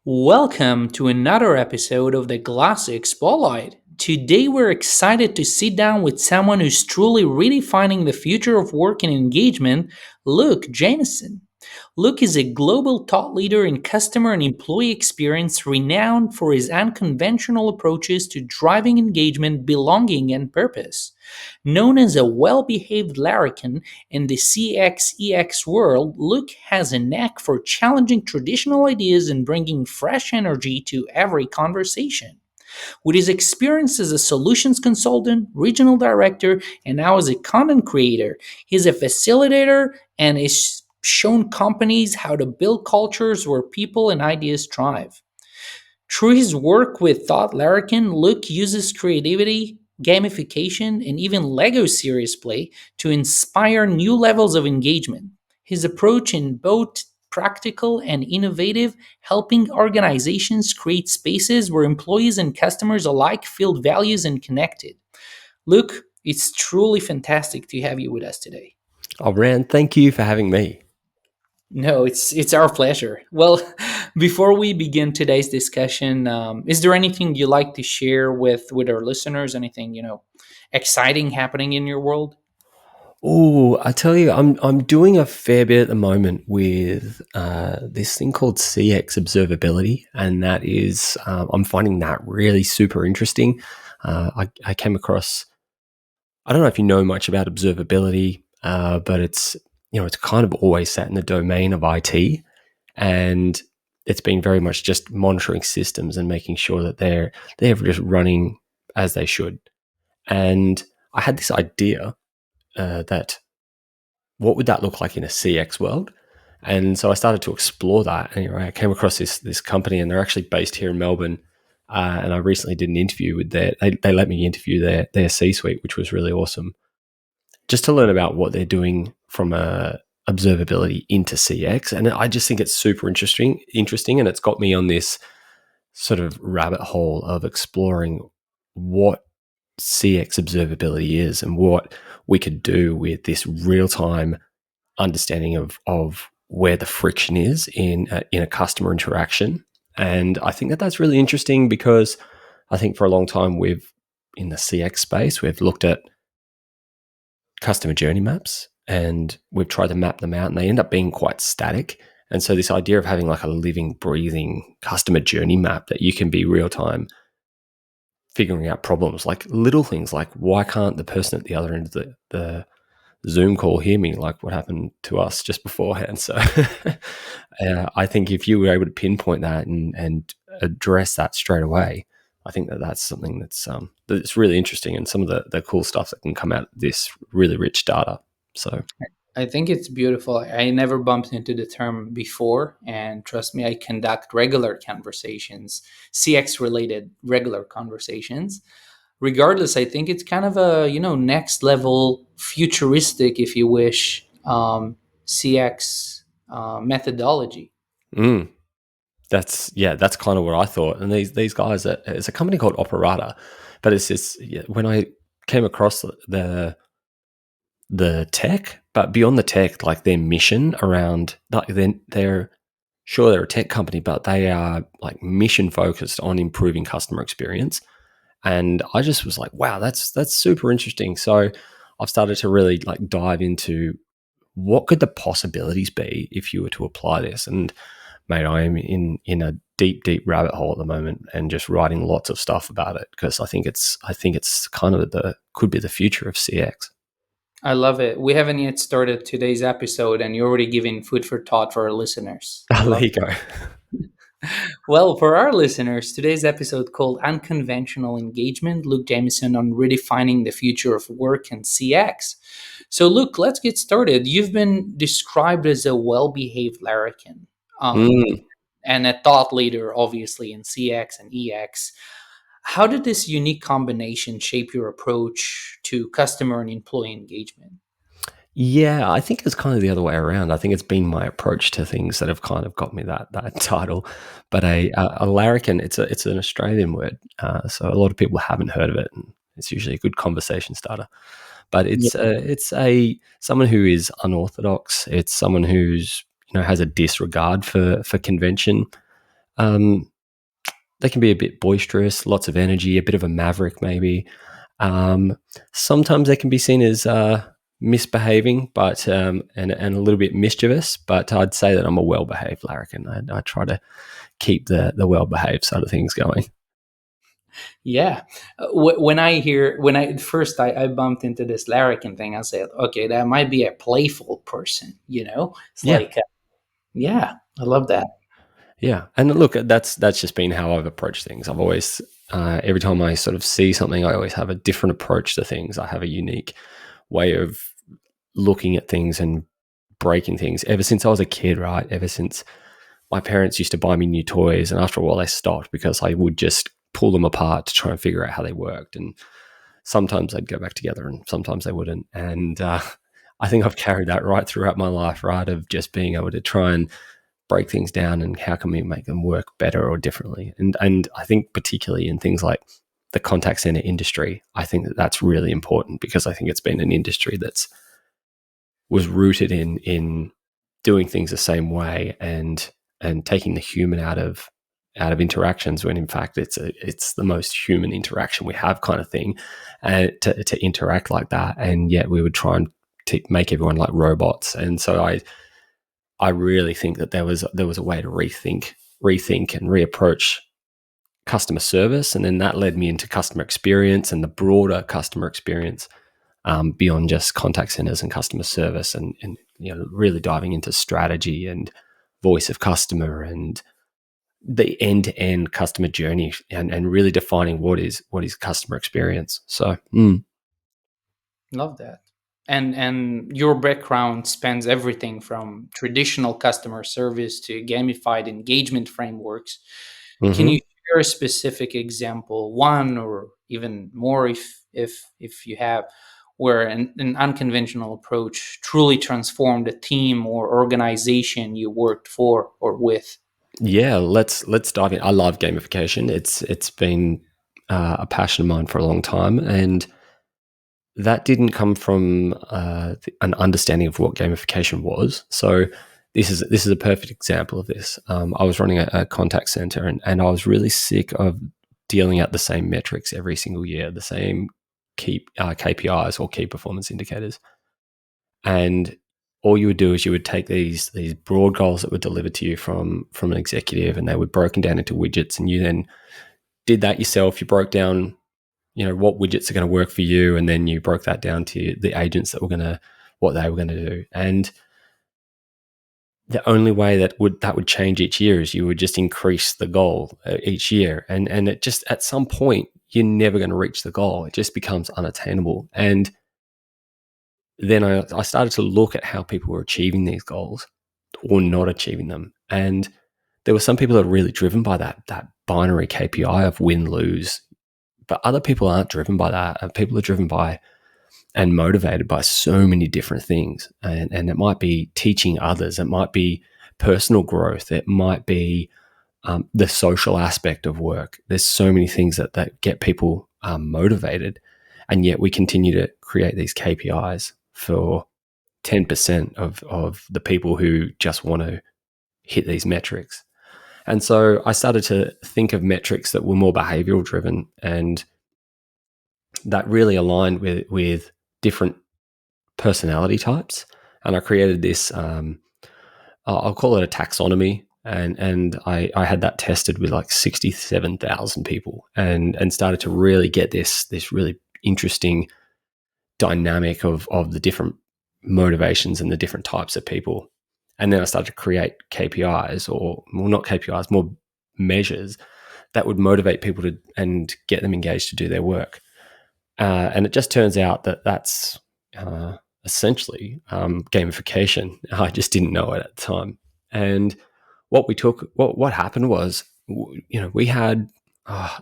Welcome to another episode of the Glassix Spotlight. Today we're excited to sit down with someone who's truly redefining the future of work and engagement, Luke Jamieson. Luke is a global thought leader in customer and employee experience renowned for his unconventional approaches to driving engagement, belonging, and purpose. Known as a well behaved larrikin in the CX/EX world, Luke has a knack for challenging traditional ideas and bringing fresh energy to every conversation. With his experience as a solutions consultant, regional director, and now as a content creator, he's a facilitator and has shown companies how to build cultures where people and ideas thrive. Through his work with Thought Larrikin, Luke uses creativity, gamification, and even LEGO series play to inspire new levels of engagement. His approach in both practical and innovative, helping organizations create spaces where employees and customers alike feel valued and connected. Luke, it's truly fantastic to have you with us today. Oh, Rand, thank you for having me. No, it's our pleasure. Well, before we begin today's discussion, is there anything you like to share with our listeners? Anything exciting happening in your world? Oh, I tell you, I'm doing a fair bit at the moment with this thing called CX observability, and that is I'm finding that really super interesting. I came across. I don't know if you know much about observability, but it's kind of always sat in the domain of IT, and it's been very much just monitoring systems and making sure that they're just running as they should. And I had this idea that what would that look like in a CX world? And so I started to explore that. And anyway, I came across this company, and they're actually based here in Melbourne. And I recently did an interview with they let me interview their C suite, which was really awesome, just to learn about what they're doing from a observability into CX. And I just think it's super interesting, and it's got me on this sort of rabbit hole of exploring what CX observability is and what we could do with this real time understanding of where the friction is in a customer interaction. And I think that that's really interesting because I think for a long time we've in the CX space we've looked at customer journey maps and we've tried to map them out, and they end up being quite static. And so this idea of having like a living, breathing customer journey map that you can be real time figuring out problems, like little things like why can't the person at the other end of the Zoom call hear me, like what happened to us just beforehand. So I think if you were able to pinpoint that and address that straight away, I think that that's something that's really interesting, and some of the cool stuff that can come out of this really rich data. So I think it's beautiful. I never bumped into the term before, and trust me, I conduct regular conversations, CX related regular conversations. Regardless, I think it's kind of a next level, futuristic, if you wish, CX methodology. mm, that's kind of what I thought. And these guys, it's a company called Operata, but it's this. Yeah, when I came across the tech, but beyond the tech, like their mission around, like they're sure they're a tech company, but they are like mission focused on improving customer experience. And I just was like, wow, that's super interesting. So I've started to really like dive into what could the possibilities be if you were to apply this. And mate, I am in a deep rabbit hole at the moment, and just writing lots of stuff about it because I think it's kind of the could be the future of CX. I love it. We haven't yet started today's episode, and you're already giving food for thought for our listeners. I There love you go. Well, for our listeners, today's episode called Unconventional Engagement, Luke Jamieson on redefining the future of work and CX. So, Luke, let's get started. You've been described as a well behaved larrikin Mm. and a thought leader, obviously, in CX and EX. How did this unique combination shape your approach to customer and employee engagement? Yeah, I think it's kind of the other way around. I think it's been my approach to things that have kind of got me that title. But a larrikin, it's an Australian word, so a lot of people haven't heard of it, and it's usually a good conversation starter. But it's a someone who is unorthodox. It's someone who's has a disregard for convention. Um, they can be a bit boisterous, lots of energy, a bit of a maverick maybe. Sometimes they can be seen as misbehaving, but and a little bit mischievous. But I'd say that I'm a well-behaved larrikin. I try to keep the well-behaved side of things going. Yeah. When I hear, when I first I bumped into this larrikin thing, I said, okay, that might be a playful person, you know? It's Yeah, like, yeah, I love that. yeah. And look, that's just been how I've approached things. I've always every time I sort of see something, I always have a different approach to things. I have a unique way of looking at things and breaking things ever since I was a kid, right? Ever since my parents used to buy me new toys, and after a while they stopped because I would just pull them apart to try and figure out how they worked. And sometimes they'd go back together and sometimes they wouldn't. And I think I've carried that right throughout my life, right? Of just being able to try and break things down and how can we make them work better or differently. And I think particularly in things like the contact center industry, I think that that's really important because I think it's been an industry that's was rooted in doing things the same way and taking the human out of interactions when in fact it's the most human interaction we have kind of thing, and to interact like that, and yet we would try and to make everyone like robots. And so I really think that there was a way to rethink and reapproach customer service, and then that led me into customer experience and the broader customer experience, beyond just contact centers and customer service, and really diving into strategy and voice of customer and the end-to-end customer journey, and really defining what is customer experience. So Love that. And your background spans everything from traditional customer service to gamified engagement frameworks. Can you mhm. share a specific example, one or even more if you have, where an unconventional approach truly transformed a team or organization you worked for or with? Yeah, let's dive in. I love gamification. It's been a passion of mine for a long time, and that didn't come from an understanding of what gamification was. So this is a perfect example of this. I was running a contact center, and I was really sick of dealing out the same metrics every single year, the same KPIs or key performance indicators. And all you would do is you would take these broad goals that were delivered to you from an executive, and they were broken down into widgets, and you then did that yourself. You broke down what widgets are going to work for you, and then you broke that down to the agents that were going to what they were going to do. And the only way that would change each year is you would just increase the goal each year, and it just at some point you're never going to reach the goal. It just becomes unattainable. And then I started to look at how people were achieving these goals or not achieving them, and there were some people that are really driven by that binary KPI of win lose, but other people aren't driven by that. People are driven by and motivated by so many different things. And it might be teaching others, it might be personal growth, it might be the social aspect of work. There's so many things that get people motivated. And yet we continue to create these KPIs for 10% of the people who just want to hit these metrics. And so I started to think of metrics that were more behavioral driven, and that really aligned with different personality types. And I created this, I'll call it a taxonomy. And I had that tested with like 67,000 people, and started to really get this really interesting dynamic of the different motivations and the different types of people. And then I started to create KPIs, or well, not KPIs, more measures that would motivate people to and get them engaged to do their work. And it just turns out that that's essentially gamification. I just didn't know it at the time. And what happened was, we had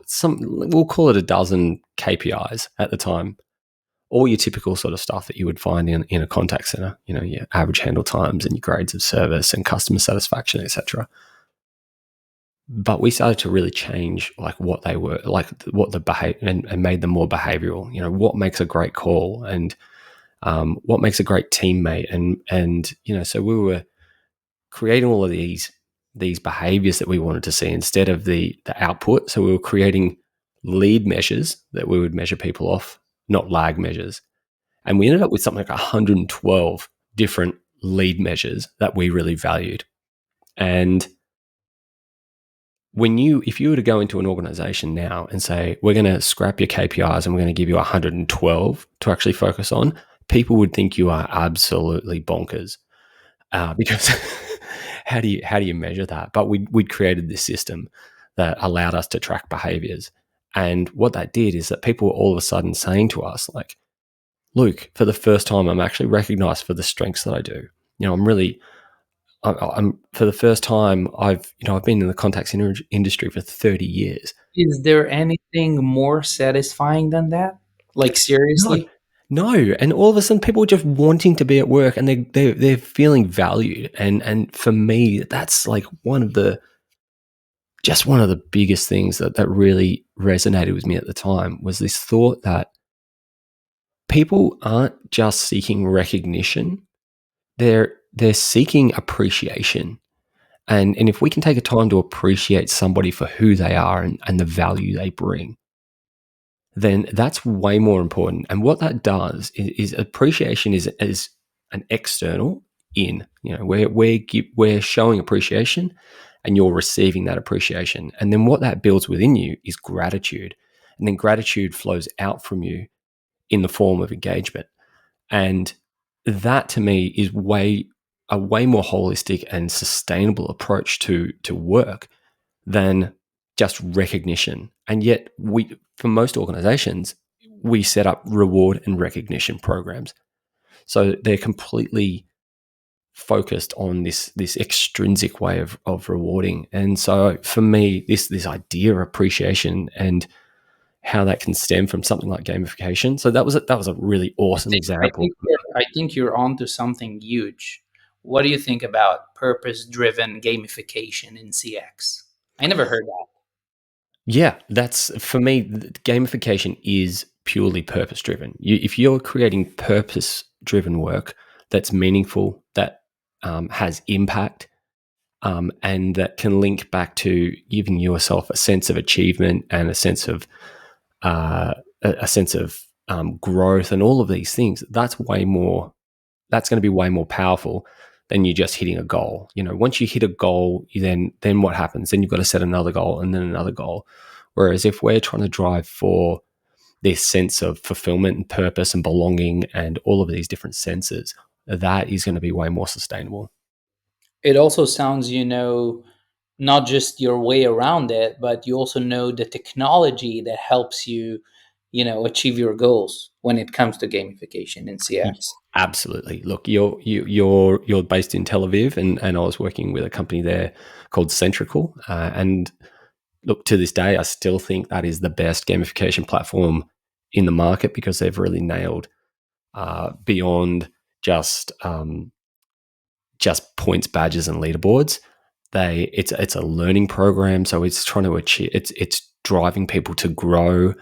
some, we'll call it a dozen KPIs at the time, all your typical sort of stuff that you would find in a contact center, your average handle times and your grades of service and customer satisfaction, etc. But we started to really change like what they were, like what the behavior, and made them more behavioral. What makes a great call, and what makes a great teammate, and so we were creating all of these these behaviors that we wanted to see instead of the output. So we were creating lead measures that we would measure people off, not lag measures. And we ended up with something like 112 different lead measures that we really valued. And if you were to go into an organization now and say, we're going to scrap your KPIs and we're going to give you 112 to actually focus on, people would think you are absolutely bonkers. Because how do you measure that? But we'd created this system that allowed us to track behaviors. And what that did is that people were all of a sudden saying to us, like, Luke, for the first time, I'm actually recognized for the strengths that I do. I'm for the first time, I've been in the contacts industry for 30 years. Is there anything more satisfying than that? Like, No, seriously? no, and all of a sudden, people are just wanting to be at work, and they're feeling valued. And for me, that's like one of the biggest things that really resonated with me at the time was this thought that people aren't just seeking recognition; they're seeking appreciation. And if we can take a time to appreciate somebody for who they are and the value they bring, then that's way more important. And what that does is appreciation is an external in. We're showing appreciation, and you're receiving that appreciation. And then what that builds within you is gratitude, and then gratitude flows out from you in the form of engagement. And that to me is a way more holistic and sustainable approach to work than just recognition. And yet for most organizations, we set up reward and recognition programs. So they're completely focused on this extrinsic way of rewarding. And so for me, this idea of appreciation and how that can stem from something like gamification. So that was a really I awesome think I example. think I think you're onto something huge. What do you think about purpose-driven gamification in CX? I never heard that. Yeah, that's for me. Gamification is purely purpose driven. If you're creating purpose driven work that's meaningful, that has impact, and that can link back to giving yourself a sense of achievement and a sense of uh, a sense of growth and all of these things, that's way more. That's going to be way more powerful than you just hitting a goal. Once you hit a goal, then what happens? Then you've got to set another goal and then another goal. Whereas if we're trying to drive for this sense of fulfillment and purpose and belonging and all of these different senses, that is going to be way more sustainable. It also sounds, not just your way around it, but you also know the technology that helps you, achieve your goals when it comes to gamification in CX. Absolutely. Look, you're based in Tel Aviv, and I was working with a company there called Centrical, and look, to this day, I still think that is the best gamification platform in the market because they've really nailed beyond just points, badges, and leaderboards. It's a learning program, so it's trying to achieve. It's driving people to grow.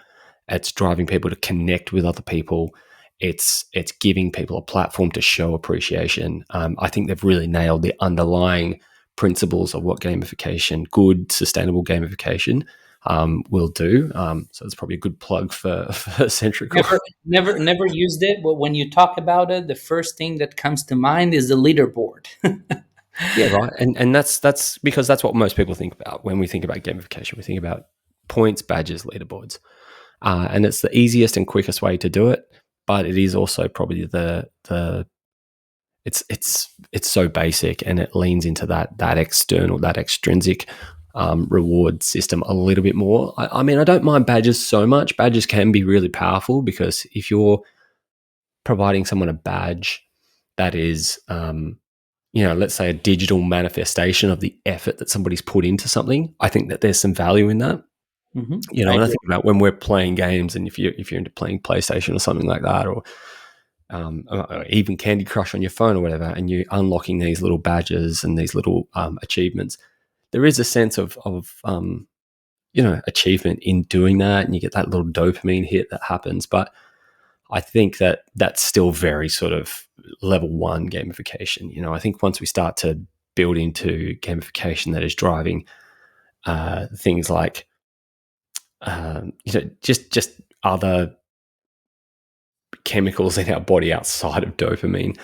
It's driving people to connect with other people. It's giving people a platform to show appreciation. I think they've really nailed the underlying principles of what gamification, good sustainable gamification, will do. So it's probably a good plug for Centrical. Never used it, but when you talk about it, the first thing that comes to mind is the leaderboard. Yeah, right. And that's because that's what most people think about when we think about gamification. We think about points, badges, leaderboards, and it's the easiest and quickest way to do it. But it is also probably the it's so basic, and it leans into that external, that extrinsic reward system a little bit more. I mean, I don't mind badges so much. Badges can be really powerful because if you're providing someone a badge that is let's say a digital manifestation of the effort that somebody's put into something, I think that there's some value in that. I And I agree. think about when we're playing games, and if you're into playing PlayStation or something like that, or even Candy Crush on your phone or whatever, and you're unlocking these little badges and these little achievements, there is a sense of achievement in doing that, and you get that little dopamine hit that happens. But I think that that's still very sort of level one gamification. I think once we start to built into gamification that is driving things like just other chemicals in our body outside of dopamine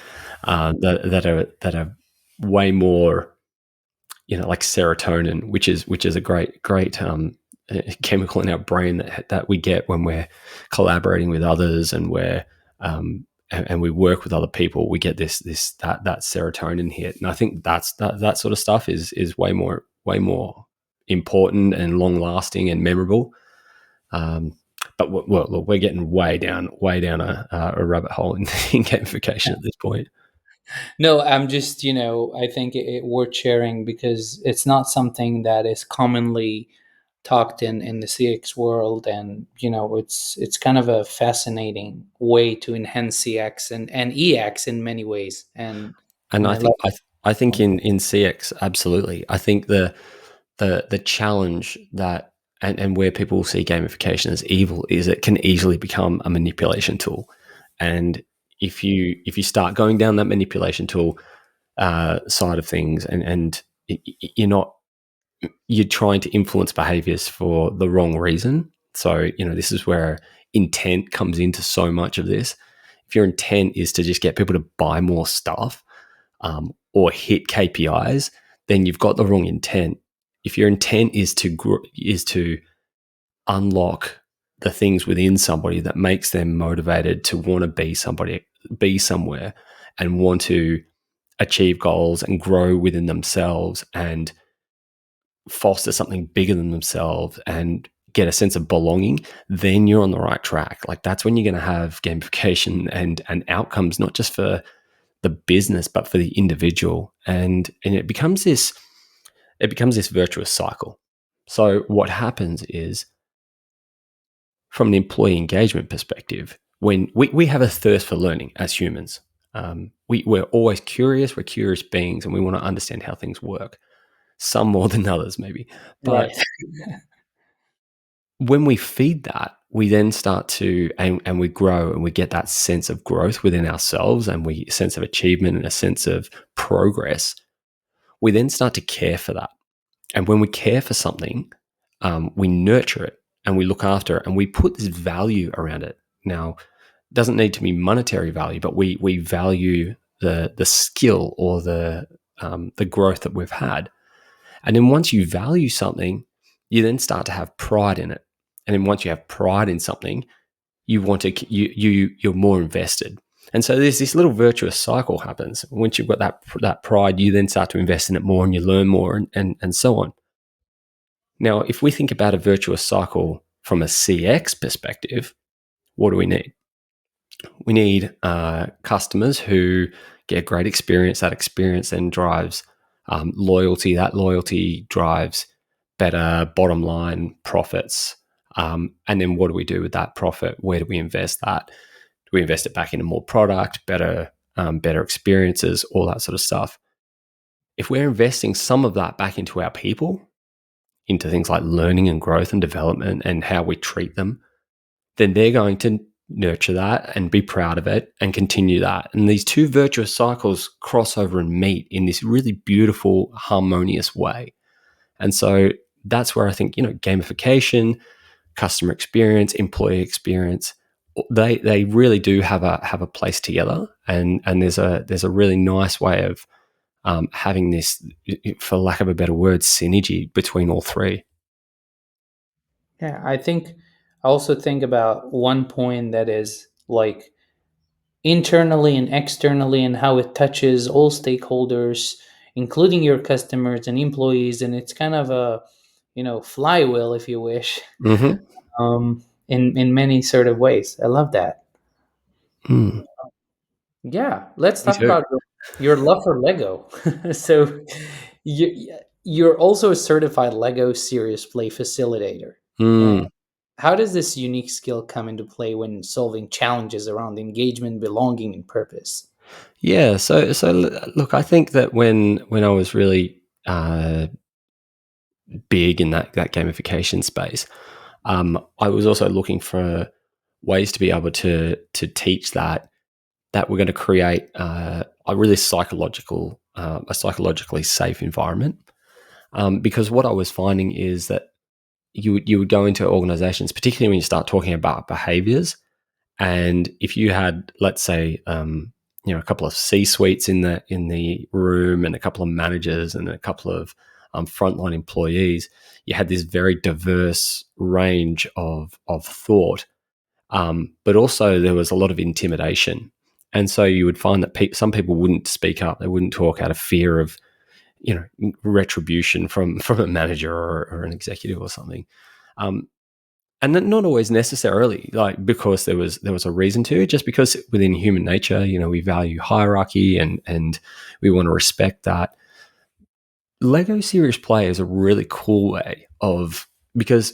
that are way more, like serotonin, which is a great chemical in our brain that we get when we're collaborating with others, and and we work with other people. We get that serotonin hit, and I think that sort of stuff is way more important and long lasting and memorable. Um, but look, we're getting way down a rabbit hole in gamification at this point. No, I'm just, I think it worth sharing because it's not something that is commonly talked in the CX world, and it's kind of a fascinating way to enhance CX and EX in many ways, And and I I love think I think in CX, absolutely. I think the challenge that and where people see gamification as evil is it can easily become a manipulation tool. And if you start going down that manipulation tool side of things, and you're not you're trying to influence behaviors for the wrong reason. So, this is where intent comes into so much of this. If your intent is to just get people to buy more stuff, or hit KPIs, then you've got the wrong intent. If your intent is to unlock the things within somebody that makes them motivated to want to be somewhere, and want to achieve goals and grow within themselves and foster something bigger than themselves and get a sense of belonging, then you're on the right track. Like, that's when you're going to have gamification and outcomes, not just for the business, but for the individual. And it becomes this virtuous cycle. So what happens is, from an employee engagement perspective, when we have a thirst for learning as humans, we're always curious. We're curious beings, and we want to understand how things work. Some more than others, maybe. right. But when we feed that, we then start to and we grow, and we get that sense of growth within ourselves, and we sense of achievement and a sense of progress. We then start to care for that. And when we care for something, we nurture it and we look after it, and we put this value around it. Now, it doesn't need to be monetary value, but we value the skill or the growth that we've had. And then once you value something, you then start to have pride in it. And then once you have pride in something, you want to you're more invested. And so there's this little virtuous cycle happens. Once you've got that pride, you then start to invest in it more, and you learn more, and so on. Now, if we think about a virtuous cycle from a CX perspective, what do we need? We need customers who get great experience. That experience then drives loyalty. That loyalty drives better bottom line profits. And then what do we do with that profit? Where do we invest that? Do we invest it back into more product, better experiences, all that sort of stuff? If we're investing some of that back into our people, into things like learning and growth and development and how we treat them, then they're going to nurture that and be proud of it and continue that. And these two virtuous cycles cross over and meet in this really beautiful, harmonious way. And so that's where I think, gamification, customer experience, employee experience, they really do have a place together. And there's a really nice way of having this, for lack of a better word, synergy between all three. Yeah, I also think about one point that is like internally and externally, and how it touches all stakeholders, including your customers and employees, and it's kind of a flywheel, if you wish, Mm-hmm. in many sort of ways. I love that. Mm. Yeah, let's Me talk too. about your love for Lego. So, you're also a certified Lego Serious Play facilitator. And Mm. how does this unique skill come into play when solving challenges around engagement, belonging, and purpose? Yeah. So look, I think that when I was really big in that gamification space, I was also looking for ways to be able to teach that we're going to create a really psychological a psychologically safe environment. Because what I was finding is that you would go into organizations, particularly when you start talking about behaviors, and if you had, let's say, a couple of C-suites in the room, and a couple of managers, and a couple of frontline employees, you had this very diverse range of thought, but also there was a lot of intimidation, and so you would find that some people wouldn't speak up; they wouldn't talk out of fear of retribution from a manager or an executive or something. Um, and not always necessarily like because there was a reason to, just because within human nature, we value hierarchy and we want to respect that. Lego serious play is a really cool way of, because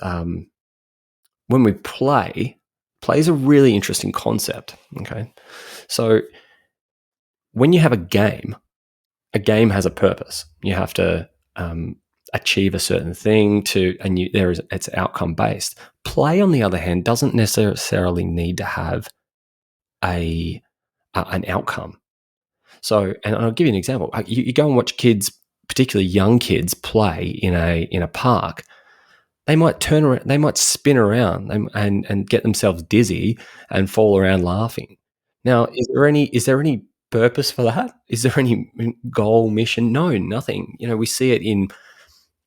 when we play is a really interesting concept. Okay, so when you have a game has a purpose. You have to achieve a certain thing it's outcome based. Play, on the other hand, doesn't necessarily need to have an outcome. So, and I'll give you an example. You go and watch kids, particularly young kids, play in a park. They might turn around, they might spin around and get themselves dizzy and fall around laughing. Now, is there any purpose for that? Is there any goal, mission? No, nothing. We see it in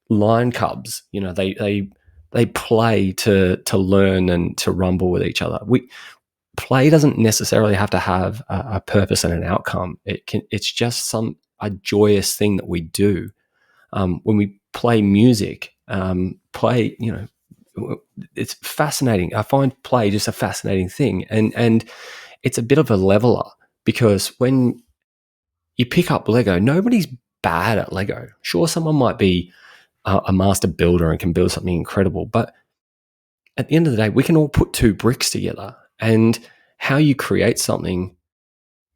lion cubs. They play to learn and to rumble with each other. Play doesn't necessarily have to have a purpose and an outcome. It's just a joyous thing that we do. When we play music, it's fascinating. I find play just a fascinating thing, and it's a bit of a leveler, because when you pick up Lego, nobody's bad at Lego. Sure, someone might be a master builder and can build something incredible, but at the end of the day, we can all put two bricks together, and how you create something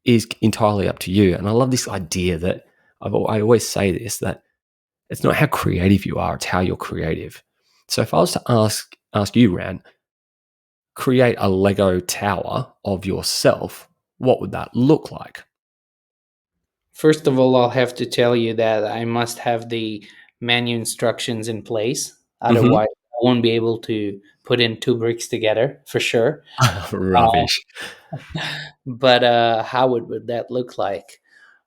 is entirely up to you. And I love this idea that I always say this, that it's not how creative you are, it's how you're creative. So if I was to ask you, Ran, create a Lego tower of yourself, what would that look like? First of all, I'll have to tell you that I must have the menu instructions in place. Mm-hmm. Otherwise, I won't be able to put in two bricks together for sure. Uh, Rubbish. but how would that look like?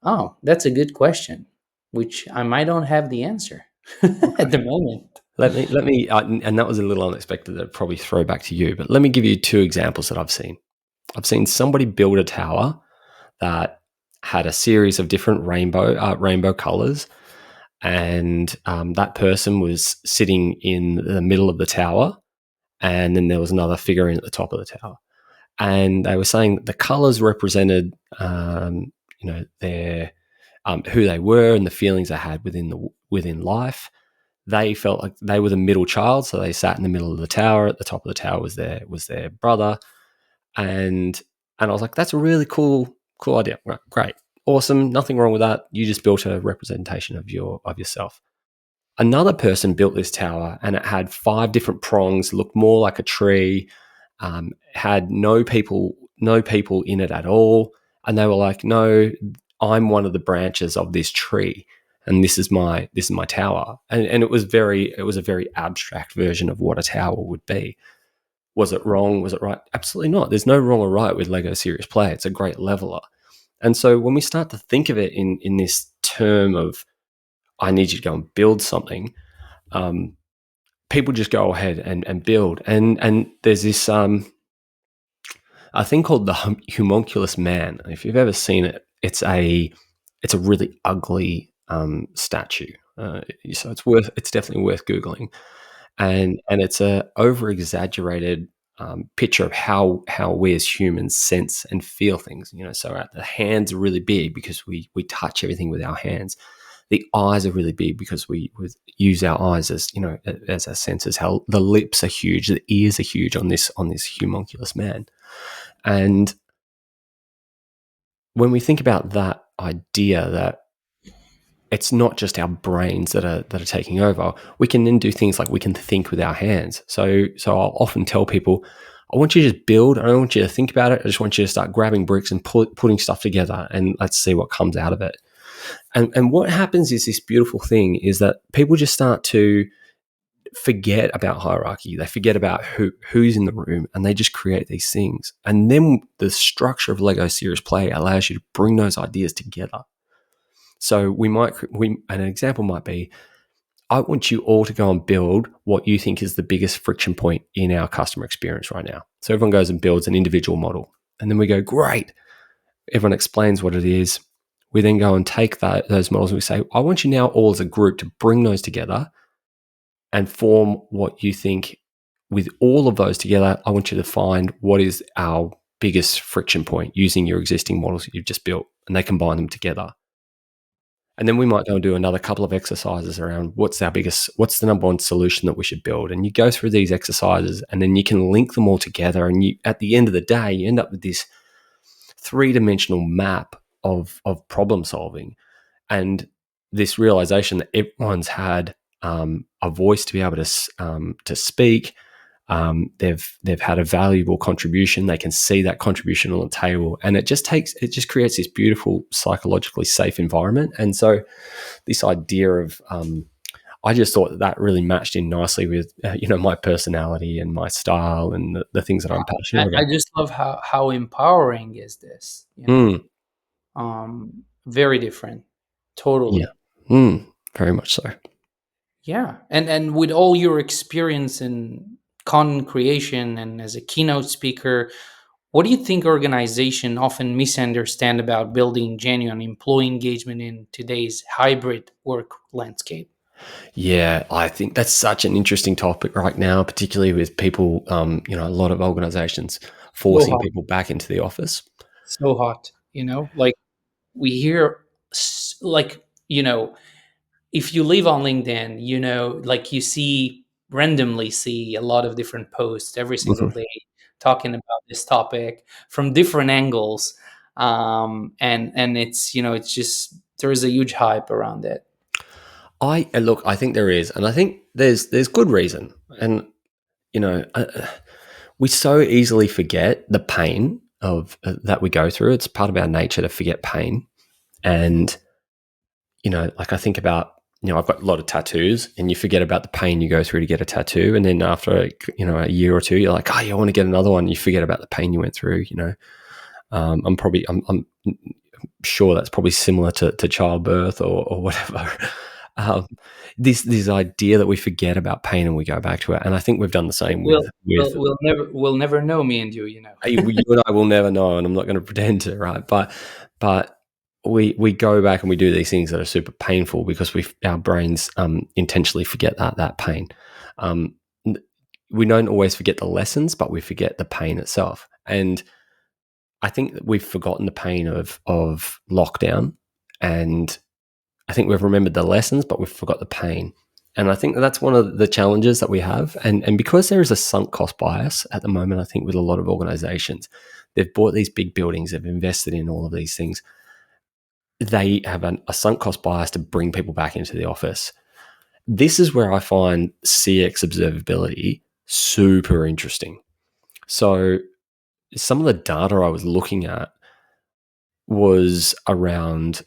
Oh, that's a good question, which I might don't have the answer Okay. at the moment. Let me, and that was a little unexpected. That probably throw back to you, but let me give you two examples that I've seen. I've seen somebody build a tower that had a series of different rainbow colors, and that person was sitting in the middle of the tower, and then there was another figurine at the top of the tower, and they were saying that the colors represented, their who they were and the feelings they had within life. They felt like they were the middle child, so they sat in the middle of the tower. At the top of the tower was their brother, and I was like, that's a really cool idea. Right, great, awesome, nothing wrong with that. You just built a representation of yourself. Another person built this tower, and it had 5 different prongs, looked more like a tree, had no people in it at all, and they were like, no, I'm one of the branches of this tree, and this is my tower. And it was a very abstract version of what a tower would be. Was it wrong? Was it right? Absolutely not. There's no wrong or right with Lego Serious Play. It's a great leveler. And so when we start to think of it in this term of, I need you to go and build something, people just go ahead and build. And there's this a thing called the homunculus man. If you've ever seen it, it's a really ugly statue. So it's definitely worth googling. And it's a over exaggerated picture of how we as humans sense and feel things. So the hands are really big because we touch everything with our hands. The eyes are really big because we use our eyes as as our senses. How the lips are huge, the ears are huge on this homunculus man. And when we think about that idea that it's not just our brains that are taking over, we can then do things like we can think with our hands. So I'll often tell people, I want you to just build. I don't want you to think about it. I just want you to start grabbing bricks and putting stuff together, and let's see what comes out of it. And what happens is this beautiful thing is that people just start to forget about hierarchy. They forget about who's in the room, and they just create these things. And then the structure of Lego Serious Play allows you to bring those ideas together. So an example might be, I want you all to go and build what you think is the biggest friction point in our customer experience right now. So everyone goes and builds an individual model. And then we go, great. Everyone explains what it is. We then go and take those models and we say, I want you now all as a group to bring those together and form what you think. With all of those together, I want you to find what is our biggest friction point using your existing models that you've just built, and they combine them together. And then we might go and do another couple of exercises around what's the number one solution that we should build. And you go through these exercises, and then you can link them all together. And at the end of the day, you end up with this three-dimensional map of problem solving, and this realization that everyone's had a voice to be able to speak. They've had a valuable contribution. They can see that contribution on the table, and it just creates this beautiful psychologically safe environment. And so, this idea of I just thought that really matched in nicely with my personality and my style and the things that I'm passionate I about. just love how empowering is this, Mm, very different, yeah, totally. very much so. Yeah, and with all your experience in content creation and as a keynote speaker, what do you think organizations often misunderstand about building genuine employee engagement in today's hybrid work landscape? Yeah, I think that's such an interesting topic right now, particularly with people, a lot of organizations So forcing hot, people back into the office. so hot. Like we hear, like if you live on LinkedIn, like you randomly see a lot of different posts every single Mhm. day talking about this topic from different angles, and it's just there is a huge hype around it. I think there is, and I think there's good reason, and you know, we so easily forget the pain of that we go through. It's part of our nature to forget pain, and like I think about, I've got a lot of tattoos, and you forget about the pain you go through to get a tattoo, and then after a year or two, you're like, oh, you want to get another one. You forget about the pain you went through. I'm sure that's probably similar to childbirth or whatever. Um, this idea that we forget about pain and we go back to it, and I think we've done the same We'll with we'll never know, me and you. you and I will never know, and I'm not going to pretend to, right? But we go back and we do these things that are super painful because our brains intentionally forget that pain. Um, we don't always forget the lessons, but we forget the pain itself. And I think that we've forgotten the pain of lockdown, and I think we've remembered the lessons, but we've forgot the pain. And I think that's one of the challenges that we have. And because there is a sunk cost bias at the moment, I think with a lot of organizations, they've bought these big buildings, they've invested in all of these things. They have a sunk cost bias to bring people back into the office. This is where I find CX observability super interesting. So some of the data I was looking at was around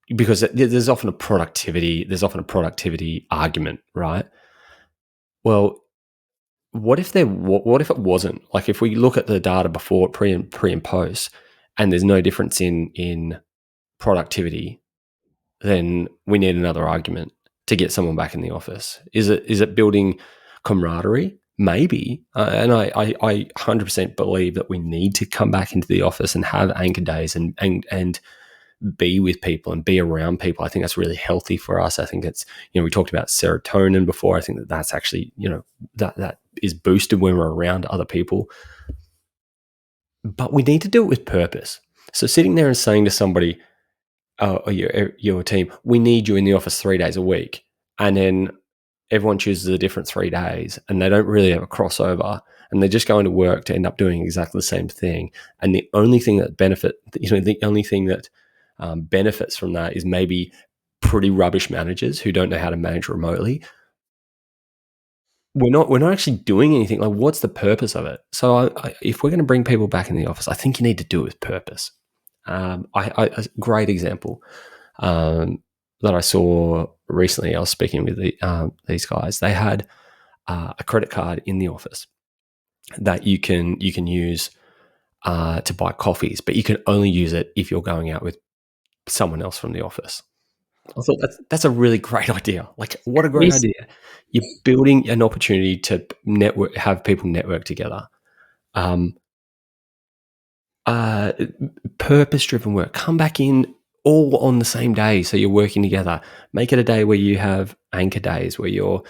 because there's often a productivity argument, right? Well, what if it wasn't? Like if we look at the data before pre and post, and there's no difference in productivity, then we need another argument to get someone back in the office. Is it building camaraderie? Maybe, and I 100% believe that we need to come back into the office and have anchor days and be with people and be around people. I think that's really healthy for us. I think it's, we talked about serotonin before. I think that's actually, that is boosted when we're around other people. But we need to do it with purpose. So sitting there and saying to somebody, oh, your team, we need you in the office 3 days a week. And then everyone chooses a different 3 days and they don't really have a crossover and they're just going to work to end up doing exactly the same thing. And the only thing that benefits from that is maybe pretty rubbish managers who don't know how to manage remotely. We're not actually doing anything. Like, what's the purpose of it? So if we're going to bring people back in the office, I think you need to do it with purpose. A great example. um, that I saw recently. I was speaking with these guys. They had a credit card in the office that you can use to buy coffees, but you can only use it if you're going out with someone else from the office. I thought that's a really great idea. Like, what a great Crazy. idea! You're building an opportunity to network, have people network together. Um, uh, Purpose-driven work. Come back in all on the same day, so you're working together. Make it a day where you have anchor days where you're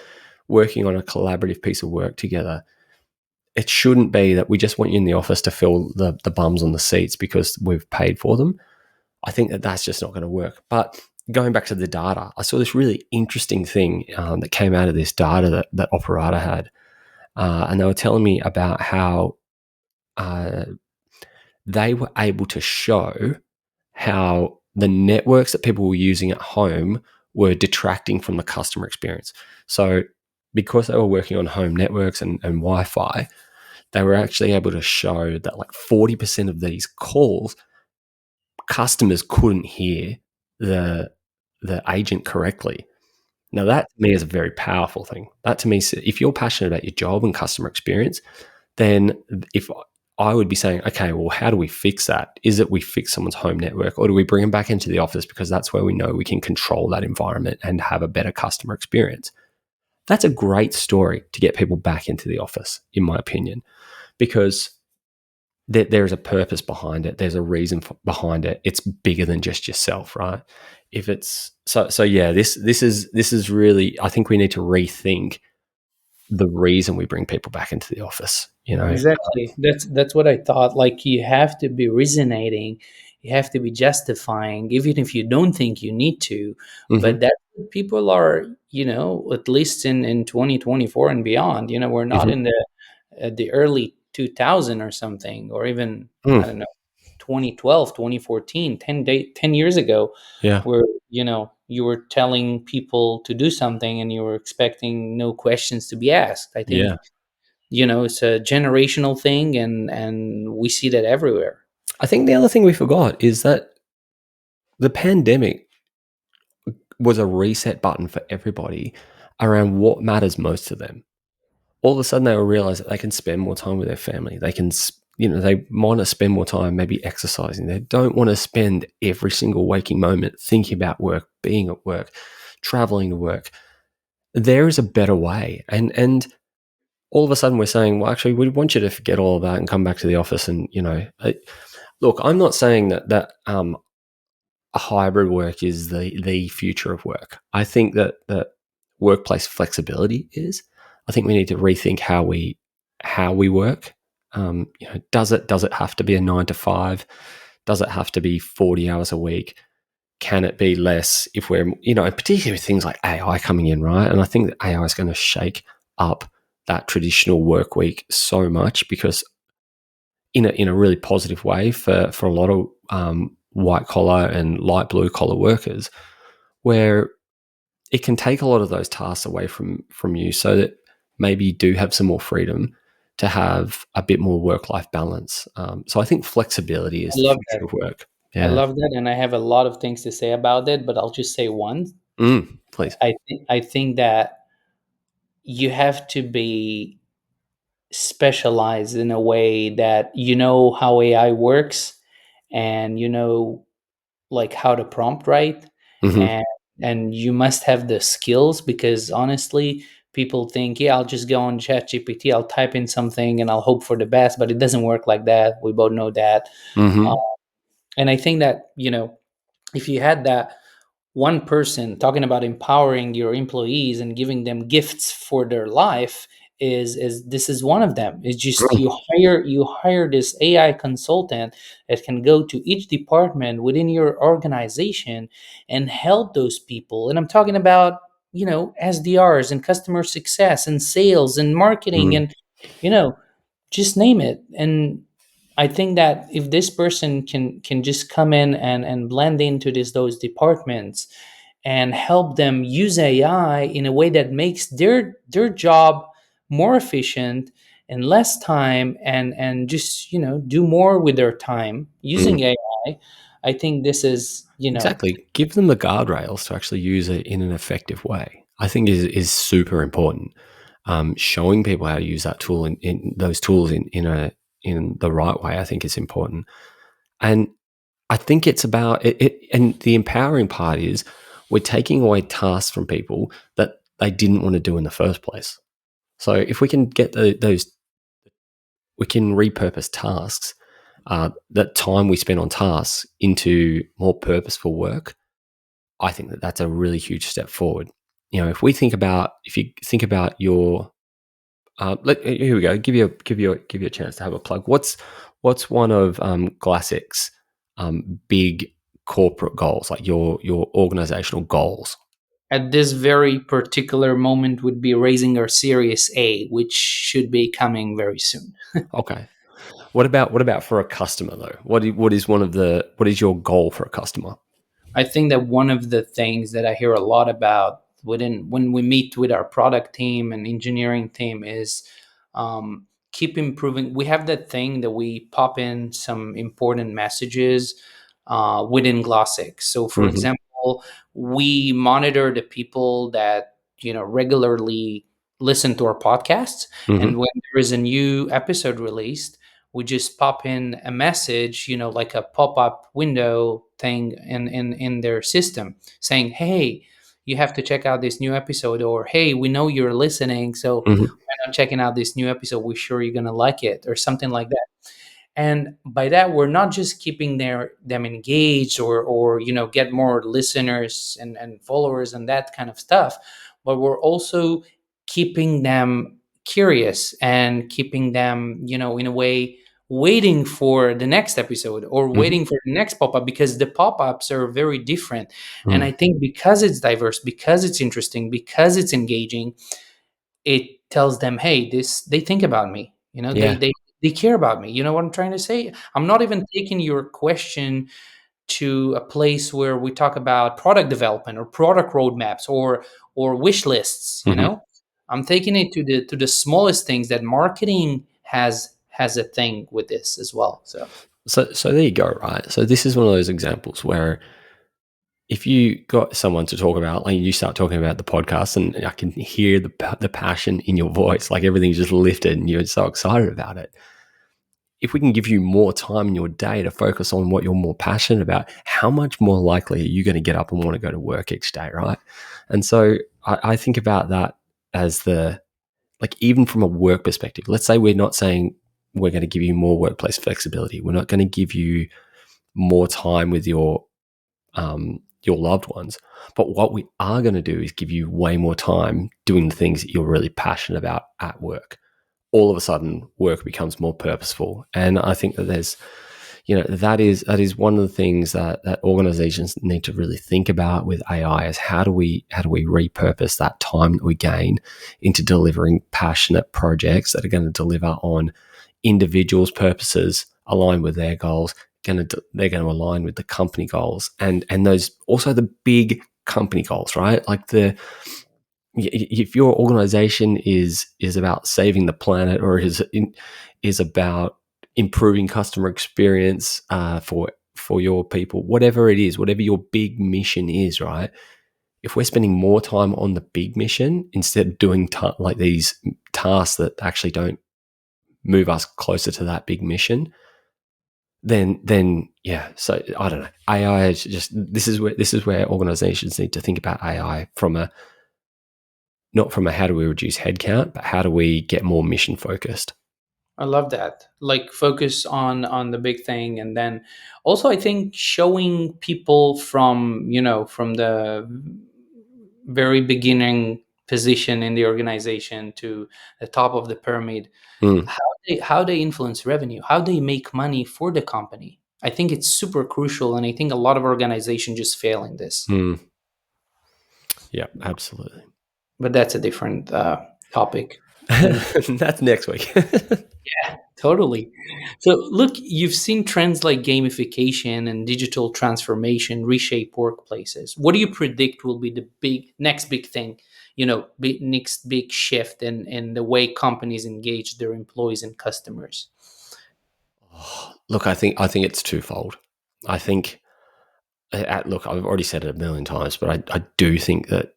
working on a collaborative piece of work together. It shouldn't be that we just want you in the office to fill the bums on the seats because we've paid for them. I think that that's just not going to work. But going back to the data, I saw this really interesting thing that came out of this data that Operata had. And they were telling me about how uh, they were able to show how the networks that people were using at home were detracting from the customer experience. So, because they were working on home networks and Wi Fi, they were actually able to show that like 40% of these calls, customers couldn't hear the the agent correctly. Now that to me is a very powerful thing. That to me, if you're passionate about your job and customer experience, then if I would be saying, okay, well, how do we fix that? Is it we fix someone's home network, or do we bring them back into the office because that's where we know we can control that environment and have a better customer experience? That's a great story to get people back into the office, in my opinion, because there's a purpose behind it. There's a reason behind it. It's bigger than just yourself, right? If it's so yeah, this is really. I think we need to rethink the reason we bring people back into the office. Exactly. That's what I thought. Like, you have to be resonating, you have to be justifying, even if you don't think you need to. hmm But that people are, at least in 2024 and beyond. We're not hmm in the early 2000 or something, or even, I mm, don't know, 2012, 2014, 10 years ago, yeah, where you were telling people to do something and you were expecting no questions to be asked. I think yeah. it's a generational thing, and we see that everywhere. I think the other thing we forgot is that the pandemic was a reset button for everybody around what matters most to them. All of a sudden, they will realize that they can spend more time with their family. They can, they want to spend more time maybe exercising. They don't want to spend every single waking moment thinking about work, being at work, traveling to work. There is a better way, and all of a sudden we're saying, well, actually, we want you to forget all of that and come back to the office. And look, I'm not saying that a hybrid work is the future of work. I think that workplace flexibility is. I think we need to rethink how we work. Does it have to be a 9 to 5? Does it have to be 40 hours a week? Can it be less if we're, particularly with things like AI coming in, right? And I think that AI is going to shake up that traditional work week so much because in a really positive way for a lot of white collar and light blue collar workers, where it can take a lot of those tasks away from you, so that maybe you do have some more freedom to have a bit more work life balance. So I think flexibility I is the love future that. of work. I Yeah. love that, and I have a lot of things to say about it, but I'll just say one. Please. I think that you have to be specialized in a way that you know how AI works, and like how to prompt right, hmm and you must have the skills, because honestly, people think, yeah, I'll just go on ChatGPT, I'll type in something and I'll hope for the best, but it doesn't work like that. We both know that. uh, hmm and I think that if you had that one person talking about empowering your employees and giving them gifts for their life, is this is one of them. It's just you hire this AI consultant that can go to each department within your organization and help those people. And I'm talking about SDRs and customer success and sales and marketing, mm and you know just name it. And I think that if this person can just come in and blend into those departments and help them use AI in a way that makes their job more efficient and less time, and just do more with their time using mm AI, I think this is, Exactly. Give them the guardrails to actually use it in an effective way. I think is super important. Showing people how to use that tool in those tools in the right way, I think is important. And I think it's about it. And the empowering part is we're taking away tasks from people that they didn't want to do in the first place. So if we can get those, we can repurpose tasks, that time we spend on tasks into more purposeful work. I think that that's a really huge step forward. If you think about your, here we go. Give you a chance to have a plug. What's one of Glassix big corporate goals, like your organizational goals? at this very particular moment would be raising our Series A, which should be coming very soon. Okay. What about for a customer though? What is your goal for a customer? I think that one of the things that I hear a lot about within when we meet with our product team and engineering team is keep improving. We have that thing that we pop in some important messages within Glassix. So, for Mm-hmm. example, we monitor the people that regularly listen to our podcasts, and Mm-hmm. when there is a new episode released, we just pop in a message, like a pop-up window thing in their system saying, hey, you have to check out this new episode, or hey, we know you're listening, so Mm-hmm. why not checking out this new episode? We're sure you're gonna like it, or something like that. And by that, we're not just keeping them engaged, or get more listeners and followers and that kind of stuff, but we're also keeping them curious and keeping them, in a way, waiting for the next episode or Mm-hmm. waiting for the next pop-up, because the pop-ups are very different. And I Mm. think because it's diverse, because it's interesting, because it's engaging, it tells them, hey, this they think about me, Yeah. they care about me. You know what I'm trying to say? I'm not even taking your question to a place where we talk about product development or product roadmaps or wish lists. Mm-hmm. I'm taking it to the smallest things that marketing has a thing with this as well. So So there you go, right? So this is one of those examples where if you got someone to talk about, like you start talking about the podcast, and I can hear the passion in your voice, like everything's just lifted, and you're so excited about it. If we can give you more time in your day to focus on what you're more passionate about, how much more likely are you going to get up and want to go to work each day, right? And so I think about that as like even from a work perspective. Let's say we're not saying we're going to give you more workplace flexibility. We're not going to give you more time with your loved ones. But what we are going to do is give you way more time doing the things that you're really passionate about at work. All of a sudden, work becomes more purposeful, and I think that that is one of the things that organizations need to really think about with AI is how do we repurpose that time that we gain into delivering passionate projects that are going to deliver on individuals' purposes aligned with their goals. They're going to align with the company goals and those also the big company goals, right? Like if your organization is about saving the planet or is about improving customer experience for your people, whatever it is, whatever your big mission is, right? If we're spending more time on the big mission instead of doing like these tasks that actually don't move us closer to that big mission, then yeah. So I don't know. AI is just this is where organizations need to think about AI from a not from a how do we reduce headcount, but how do we get more mission focused. I love that. Like focus on the big thing, and then also I think showing people from the very beginning position in the organization to the top of the pyramid, Mm, how they influence revenue, how they make money for the company. I think it's super crucial, and I think a lot of organizations just fail in this. mm, yeah, absolutely. But that's a different topic. And That's next week. totally. So, look, you've seen trends like gamification and digital transformation reshape workplaces. What do you predict will be the next big thing? Next big shift in the way companies engage their employees and customers. Look, I think it's twofold. I think look, I've already said it a million times, but I do think that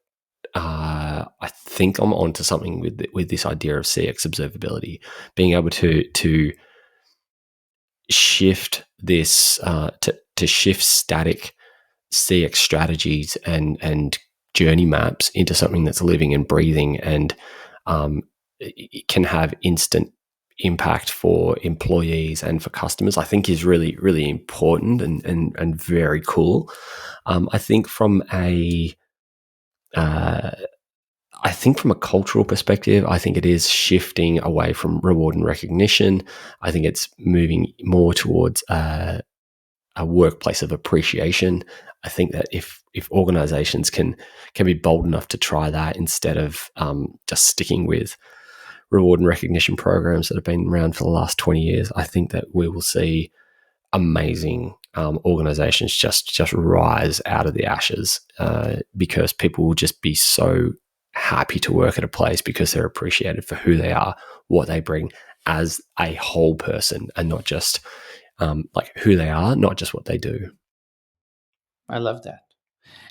I think I'm onto something with this idea of CX observability, being able to shift this to shift static CX strategies and journey maps into something that's living and breathing, and it can have instant impact for employees and for customers, I think is really, really important and very cool. I think from a uh, I think from a cultural perspective, I think it is shifting away from reward and recognition. I think it's moving more towards a workplace of appreciation. I think that if organizations can be bold enough to try that instead of just sticking with reward and recognition programs that have been around for the last 20 years, I think that we will see amazing organizations just rise out of the ashes because people will just be so happy to work at a place because they're appreciated for who they are, what they bring as a whole person, and not just like who they are, not just what they do. I love that.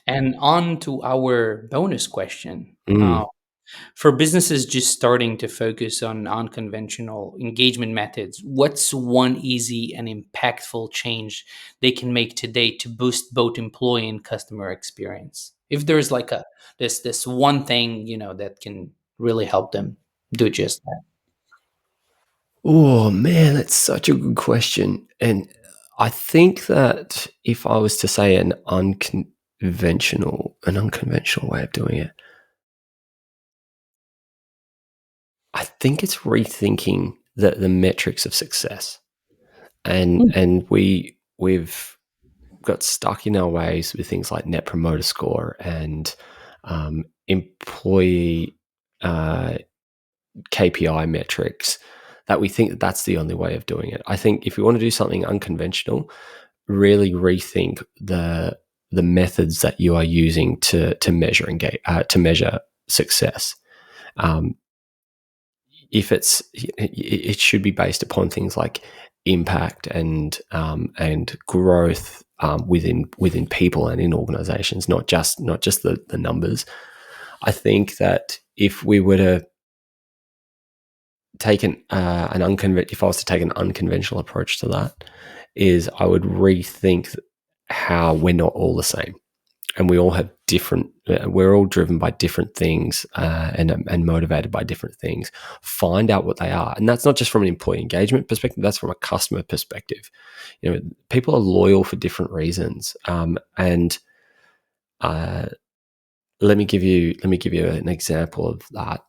And on to our bonus question. Mm. For businesses just starting to focus on unconventional engagement methods, what's one easy and impactful change they can make today to boost both employee and customer experience? If there's like a this one thing, that can really help them do just that. Oh man, that's such a good question. And I think that if I was to say an unconventional way of doing it, I think it's rethinking the metrics of success. And Mm. and we've got stuck in our ways with things like net promoter score and employee uh, KPI metrics, that we think that that's the only way of doing it. I think if you want to do something unconventional, really rethink the methods that you are using to measure to measure success. Um, if it should be based upon things like impact and growth within people and in organizations, not just the numbers. I think that if we were to take if I was to take an unconventional approach to that, is I would rethink how we're not all the same, and we all have different. We're all driven by different things and motivated by different things. Find out what they are, and that's not just from an employee engagement perspective. That's from a customer perspective. People are loyal for different reasons, and uh, let me give you an example of that.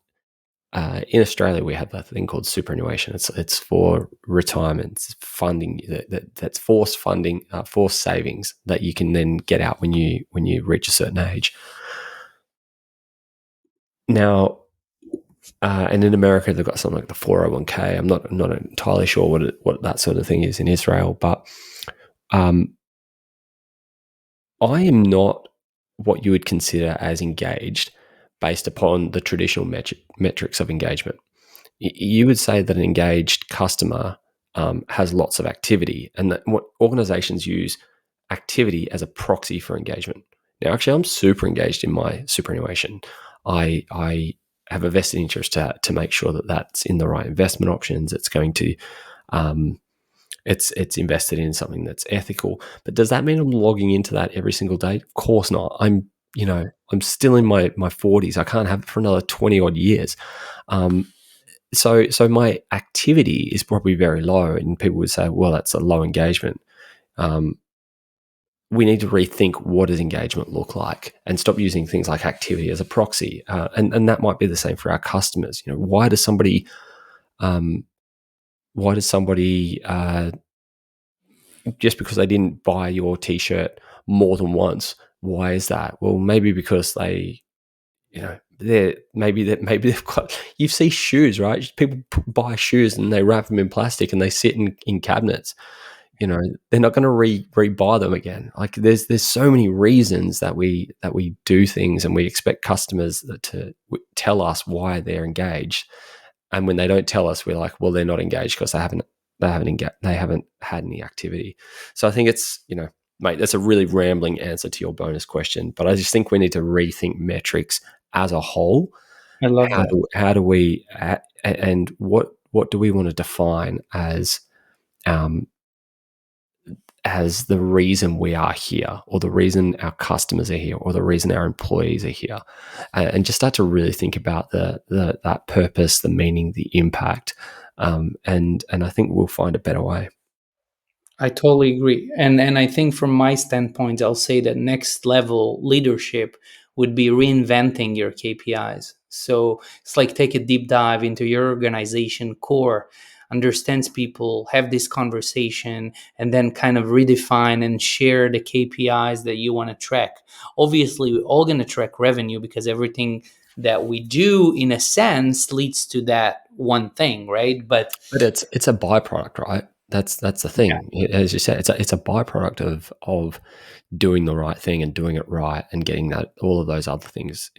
In Australia, we have a thing called superannuation. It's for retirement. It's funding that's forced funding, forced savings that you can then get out when you reach a certain age. Now, and in America, they've got something like the 401k. I'm not entirely sure what that sort of thing is in Israel, but um, I am not what you would consider as engaged based upon the traditional metrics of engagement. You would say that an engaged customer has lots of activity, and that what organizations use activity as a proxy for engagement. Now, actually, I'm super engaged in my superannuation. I have a vested interest to make sure that that's in the right investment options. It's going to um, it's invested in something that's ethical. But does that mean I'm logging into that every single day? Of course not. I'm still in my 40s. I can't have it for another 20 odd years. Um, so my activity is probably very low, and people would say, well, that's a low engagement. Um, we need to rethink what does engagement look like and stop using things like activity as a proxy. And that might be the same for our customers. Um, why does somebody just because they didn't buy your t-shirt more than once? Why is that? Well, maybe because maybe they've got, you see shoes, right? People buy shoes and they wrap them in plastic and they sit in cabinets. They're not going to re-buy them again. Like there's so many reasons that we do things, and we expect customers to tell us why they're engaged. And when they don't tell us, we're like, well, they're not engaged because they haven't had any activity. So I think it's mate, that's a really rambling answer to your bonus question, but I just think we need to rethink metrics as a whole. I love that. How do we and what do we want to define um, as the reason we are here, or the reason our customers are here, or the reason our employees are here, and just start to really think about the that purpose, the meaning, the impact, and I think we'll find a better way. I totally agree. And I think from my standpoint, I'll say that next level leadership would be reinventing your KPIs. So it's like take a deep dive into your organization core, understands people, have this conversation, and then kind of redefine and share the KPIs that you want to track. Obviously, we're all going to track revenue because everything that we do in a sense leads to that one thing, right? But But it's a byproduct, right? That's the yeah, thing. As you said, it's a byproduct of doing the right thing and doing it right and getting that all of those other things.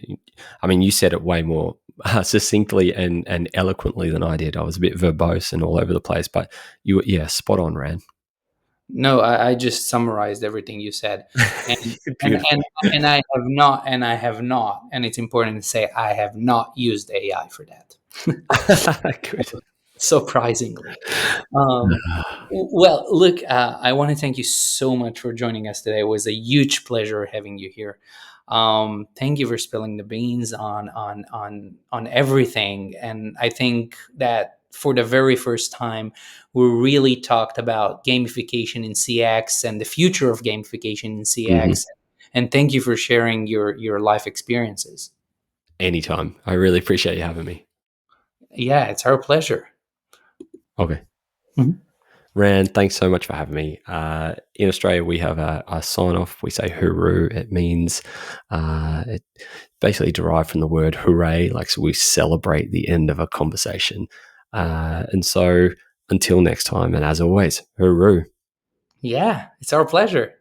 I mean, you said it way more succinctly and eloquently than I did. I was a bit verbose and all over the place, but yeah, spot on, Ran. no, I just summarized everything you said, and and and Beautiful. and I have not, and it's important to say I have not used AI for that. Good. Surprisingly, um, well, look, I want to thank you so much for joining us today. It was a huge pleasure having you here. Thank you for spilling the beans on everything, and I think that for the very first time, we really talked about gamification in CX and the future of gamification in Mhm. CX. And thank you for sharing your life experiences. Anytime. I really appreciate you having me. Yeah, it's our pleasure. Okay. Mhm. Rand, thanks so much for having me. In Australia, we have a sign off. We say hooroo. It means it basically derived from the word hooray, like so we celebrate the end of a conversation. And so until next time, and as always, hooroo. Yeah, it's our pleasure.